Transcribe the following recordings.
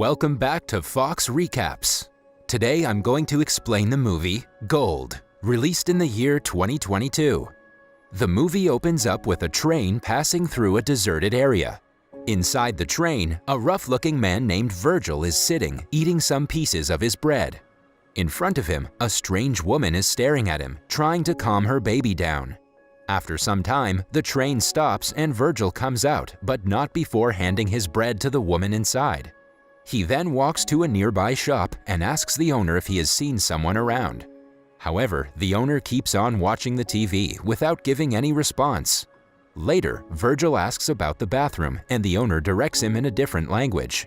Welcome back to Fox Recaps. Today I'm going to explain the movie Gold, released in the year 2022. The movie opens up with a train passing through a deserted area. Inside the train, a rough-looking man named Virgil is sitting, eating some pieces of his bread. In front of him, a strange woman is staring at him, trying to calm her baby down. After some time, the train stops and Virgil comes out, but not before handing his bread to the woman inside. He then walks to a nearby shop and asks the owner if he has seen someone around. However, the owner keeps on watching the TV without giving any response. Later, Virgil asks about the bathroom and the owner directs him in a different language.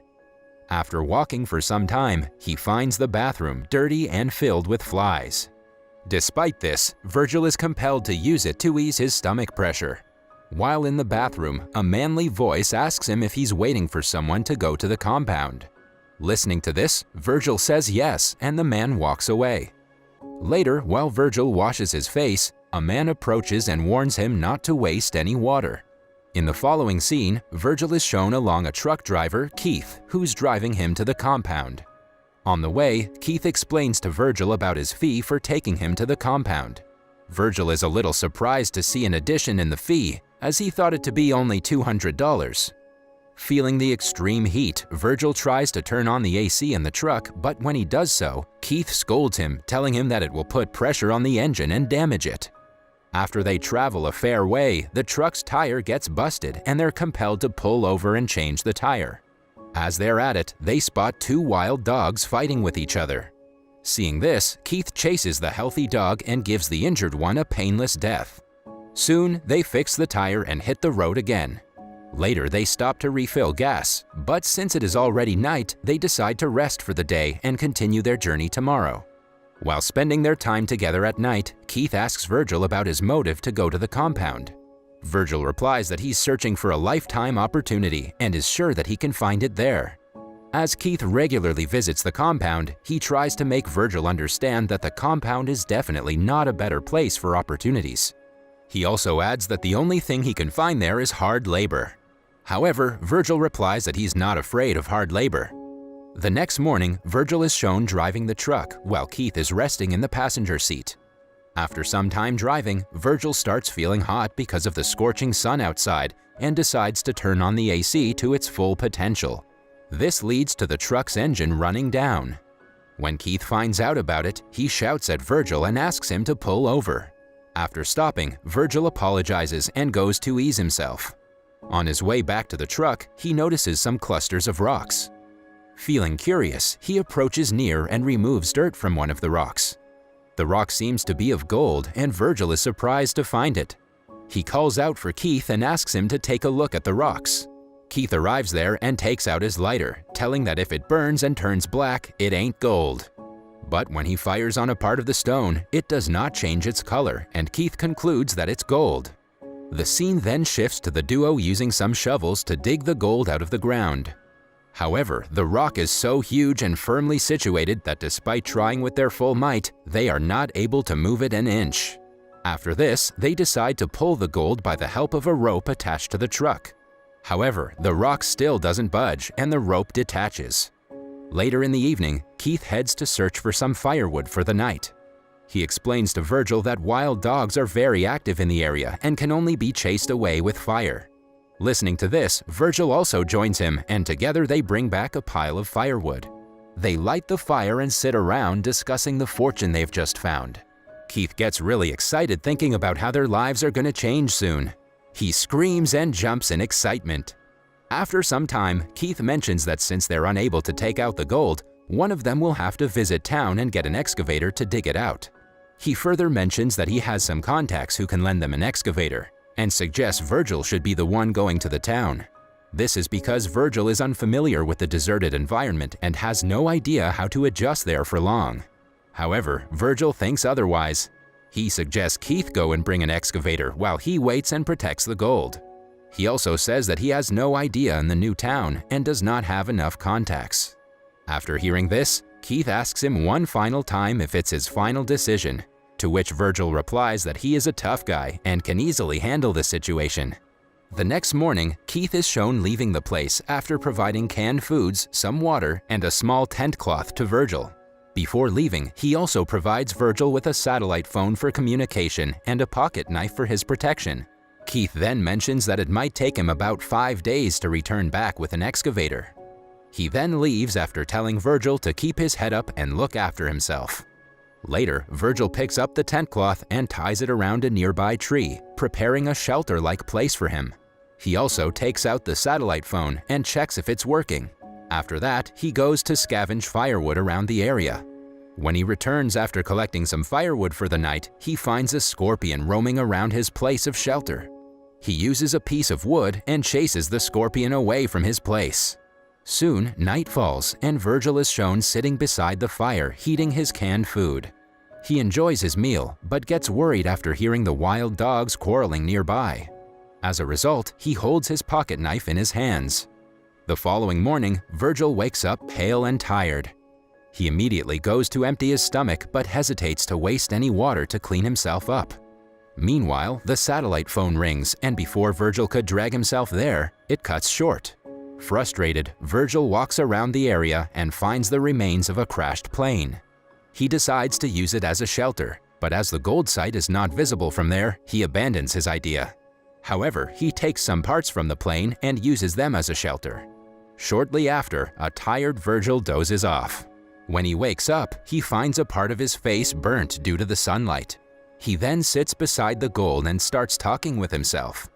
After walking for some time, he finds the bathroom dirty and filled with flies. Despite this, Virgil is compelled to use it to ease his stomach pressure. While in the bathroom, a manly voice asks him if he's waiting for someone to go to the compound. Listening to this, Virgil says yes, and the man walks away. Later, while Virgil washes his face, a man approaches and warns him not to waste any water. In the following scene, Virgil is shown along a truck driver, Keith, who's driving him to the compound. On the way, Keith explains to Virgil about his fee for taking him to the compound. Virgil is a little surprised to see an addition in the fee, as he thought it to be only $200. Feeling the extreme heat, Virgil tries to turn on the AC in the truck, but when he does so, Keith scolds him, telling him that it will put pressure on the engine and damage it. After they travel a fair way, the truck's tire gets busted and they're compelled to pull over and change the tire. As they're at it, they spot two wild dogs fighting with each other. Seeing this, Keith chases the healthy dog and gives the injured one a painless death. Soon, they fix the tire and hit the road again. Later, they stop to refill gas, but since it is already night, they decide to rest for the day and continue their journey tomorrow. While spending their time together at night, Keith asks Virgil about his motive to go to the compound. Virgil replies that he's searching for a lifetime opportunity and is sure that he can find it there. As Keith regularly visits the compound, he tries to make Virgil understand that the compound is definitely not a better place for opportunities. He also adds that the only thing he can find there is hard labor. However, Virgil replies that he's not afraid of hard labor. The next morning, Virgil is shown driving the truck while Keith is resting in the passenger seat. After some time driving, Virgil starts feeling hot because of the scorching sun outside and decides to turn on the AC to its full potential. This leads to the truck's engine running down. When Keith finds out about it, he shouts at Virgil and asks him to pull over. After stopping, Virgil apologizes and goes to ease himself. On his way back to the truck, he notices some clusters of rocks. Feeling curious, he approaches near and removes dirt from one of the rocks. The rock seems to be of gold, and Virgil is surprised to find it. He calls out for Keith and asks him to take a look at the rocks. Keith arrives there and takes out his lighter, telling that if it burns and turns black, it ain't gold. But when he fires on a part of the stone, it does not change its color, and Keith concludes that it's gold. The scene then shifts to the duo using some shovels to dig the gold out of the ground. However, the rock is so huge and firmly situated that despite trying with their full might, they are not able to move it an inch. After this, they decide to pull the gold by the help of a rope attached to the truck. However, the rock still doesn't budge and the rope detaches. Later in the evening, Keith heads to search for some firewood for the night. He explains to Virgil that wild dogs are very active in the area and can only be chased away with fire. Listening to this, Virgil also joins him and together they bring back a pile of firewood. They light the fire and sit around discussing the fortune they've just found. Keith gets really excited thinking about how their lives are going to change soon. He screams and jumps in excitement. After some time, Keith mentions that since they're unable to take out the gold, one of them will have to visit town and get an excavator to dig it out. He further mentions that he has some contacts who can lend them an excavator, and suggests Virgil should be the one going to the town. This is because Virgil is unfamiliar with the deserted environment and has no idea how to adjust there for long. However, Virgil thinks otherwise. He suggests Keith go and bring an excavator while he waits and protects the gold. He also says that he has no idea in the new town and does not have enough contacts. After hearing this, Keith asks him one final time if it's his final decision, to which Virgil replies that he is a tough guy and can easily handle the situation. The next morning, Keith is shown leaving the place after providing canned foods, some water, and a small tent cloth to Virgil. Before leaving, he also provides Virgil with a satellite phone for communication and a pocket knife for his protection. Keith then mentions that it might take him about 5 days to return back with an excavator. He then leaves after telling Virgil to keep his head up and look after himself. Later, Virgil picks up the tent cloth and ties it around a nearby tree, preparing a shelter-like place for him. He also takes out the satellite phone and checks if it's working. After that, he goes to scavenge firewood around the area. When he returns after collecting some firewood for the night, he finds a scorpion roaming around his place of shelter. He uses a piece of wood and chases the scorpion away from his place. Soon, night falls and Virgil is shown sitting beside the fire heating his canned food. He enjoys his meal, but gets worried after hearing the wild dogs quarreling nearby. As a result, he holds his pocket knife in his hands. The following morning, Virgil wakes up pale and tired. He immediately goes to empty his stomach but hesitates to waste any water to clean himself up. Meanwhile, the satellite phone rings, and before Virgil could drag himself there, it cuts short. Frustrated, Virgil walks around the area and finds the remains of a crashed plane. He decides to use it as a shelter, but as the gold site is not visible from there, he abandons his idea. However, he takes some parts from the plane and uses them as a shelter. Shortly after, a tired Virgil dozes off. When he wakes up, he finds a part of his face burnt due to the sunlight. He then sits beside the gold and starts talking with himself.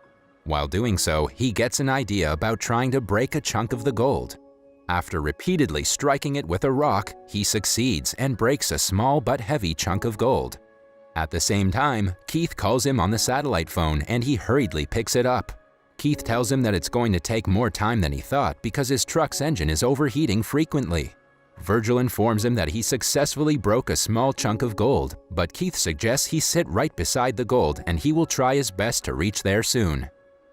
While doing so, he gets an idea about trying to break a chunk of the gold. After repeatedly striking it with a rock, he succeeds and breaks a small but heavy chunk of gold. At the same time, Keith calls him on the satellite phone and he hurriedly picks it up. Keith tells him that it's going to take more time than he thought because his truck's engine is overheating frequently. Virgil informs him that he successfully broke a small chunk of gold, but Keith suggests he sit right beside the gold and he will try his best to reach there soon.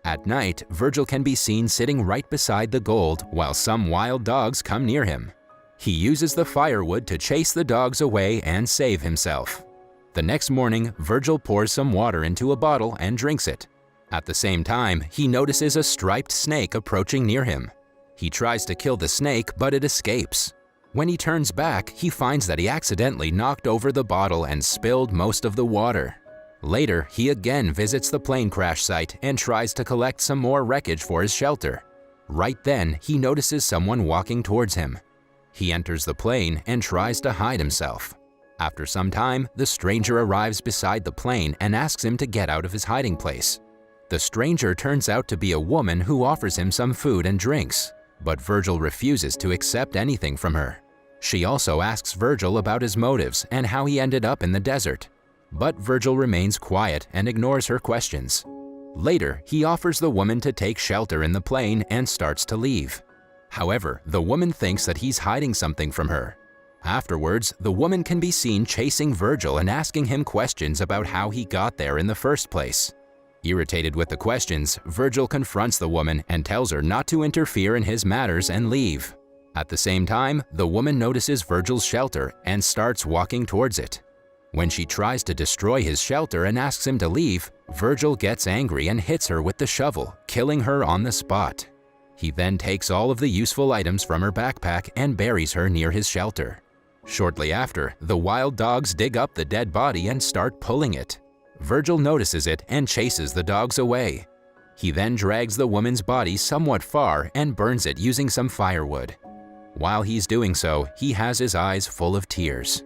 At night, Virgil can be seen sitting right beside the gold while some wild dogs come near him. He uses the firewood to chase the dogs away and save himself. The next morning, Virgil pours some water into a bottle and drinks it. At the same time, he notices a striped snake approaching near him. He tries to kill the snake, but it escapes. When he turns back, he finds that he accidentally knocked over the bottle and spilled most of the water. Later, he again visits the plane crash site and tries to collect some more wreckage for his shelter. Right then, he notices someone walking towards him. He enters the plane and tries to hide himself. After some time, the stranger arrives beside the plane and asks him to get out of his hiding place. The stranger turns out to be a woman who offers him some food and drinks, but Virgil refuses to accept anything from her. She also asks Virgil about his motives and how he ended up in the desert. But Virgil remains quiet and ignores her questions. Later, he offers the woman to take shelter in the plane and starts to leave. However, the woman thinks that he's hiding something from her. Afterwards, the woman can be seen chasing Virgil and asking him questions about how he got there in the first place. Irritated with the questions, Virgil confronts the woman and tells her not to interfere in his matters and leave. At the same time, the woman notices Virgil's shelter and starts walking towards it. When she tries to destroy his shelter and asks him to leave, Virgil gets angry and hits her with the shovel, killing her on the spot. He then takes all of the useful items from her backpack and buries her near his shelter. Shortly after, the wild dogs dig up the dead body and start pulling it. Virgil notices it and chases the dogs away. He then drags the woman's body somewhat far and burns it using some firewood. While he's doing so, he has his eyes full of tears.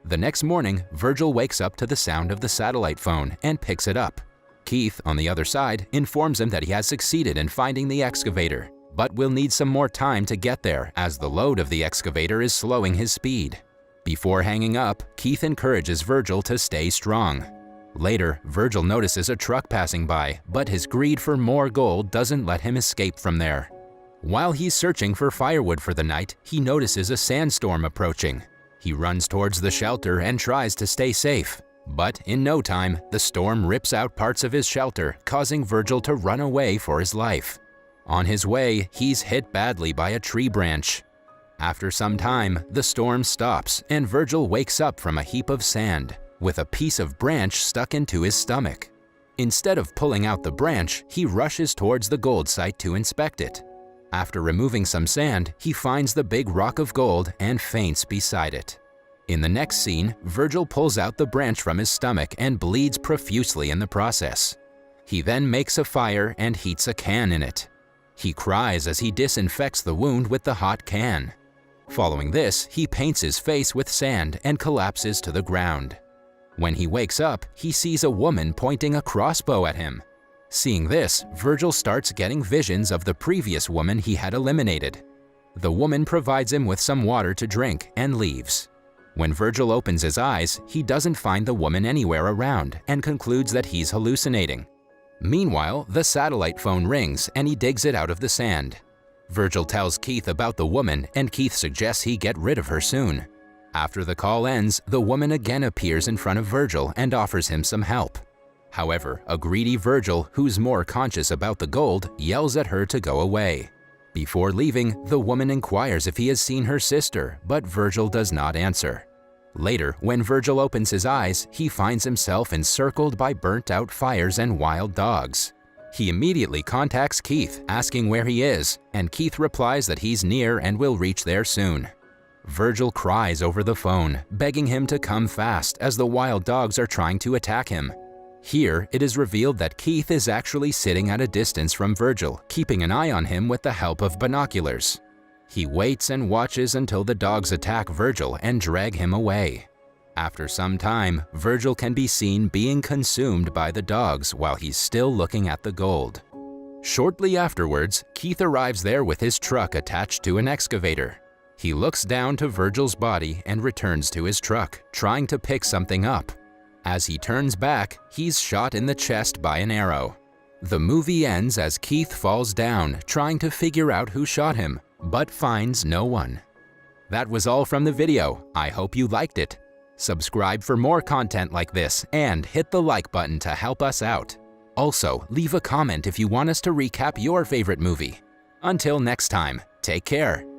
The next morning, Virgil wakes up to the sound of the satellite phone and picks it up. Keith, on the other side, informs him that he has succeeded in finding the excavator, but will need some more time to get there as the load of the excavator is slowing his speed. Before hanging up, Keith encourages Virgil to stay strong. Later, Virgil notices a truck passing by, but his greed for more gold doesn't let him escape from there. While he's searching for firewood for the night, he notices a sandstorm approaching. He runs towards the shelter and tries to stay safe. But in no time, the storm rips out parts of his shelter, causing Virgil to run away for his life. On his way, he's hit badly by a tree branch. After some time, the storm stops and Virgil wakes up from a heap of sand, with a piece of branch stuck into his stomach. Instead of pulling out the branch, he rushes towards the gold site to inspect it. After removing some sand, he finds the big rock of gold and faints beside it. In the next scene, Virgil pulls out the branch from his stomach and bleeds profusely in the process. He then makes a fire and heats a can in it. He cries as he disinfects the wound with the hot can. Following this, he paints his face with sand and collapses to the ground. When he wakes up, he sees a woman pointing a crossbow at him. Seeing this, Virgil starts getting visions of the previous woman he had eliminated. The woman provides him with some water to drink and leaves. When Virgil opens his eyes, he doesn't find the woman anywhere around and concludes that he's hallucinating. Meanwhile, the satellite phone rings and he digs it out of the sand. Virgil tells Keith about the woman and Keith suggests he get rid of her soon. After the call ends, the woman again appears in front of Virgil and offers him some help. However, a greedy Virgil, who's more conscious about the gold, yells at her to go away. Before leaving, the woman inquires if he has seen her sister, but Virgil does not answer. Later, when Virgil opens his eyes, he finds himself encircled by burnt-out fires and wild dogs. He immediately contacts Keith, asking where he is, and Keith replies that he's near and will reach there soon. Virgil cries over the phone, begging him to come fast as the wild dogs are trying to attack him. Here, it is revealed that Keith is actually sitting at a distance from Virgil, keeping an eye on him with the help of binoculars. He waits and watches until the dogs attack Virgil and drag him away. After some time, Virgil can be seen being consumed by the dogs while he's still looking at the gold. Shortly afterwards, Keith arrives there with his truck attached to an excavator. He looks down to Virgil's body and returns to his truck, trying to pick something up. As he turns back, he's shot in the chest by an arrow. The movie ends as Keith falls down, trying to figure out who shot him, but finds no one. That was all from the video. I hope you liked it. Subscribe for more content like this and hit the like button to help us out. Also, leave a comment if you want us to recap your favorite movie. Until next time, take care.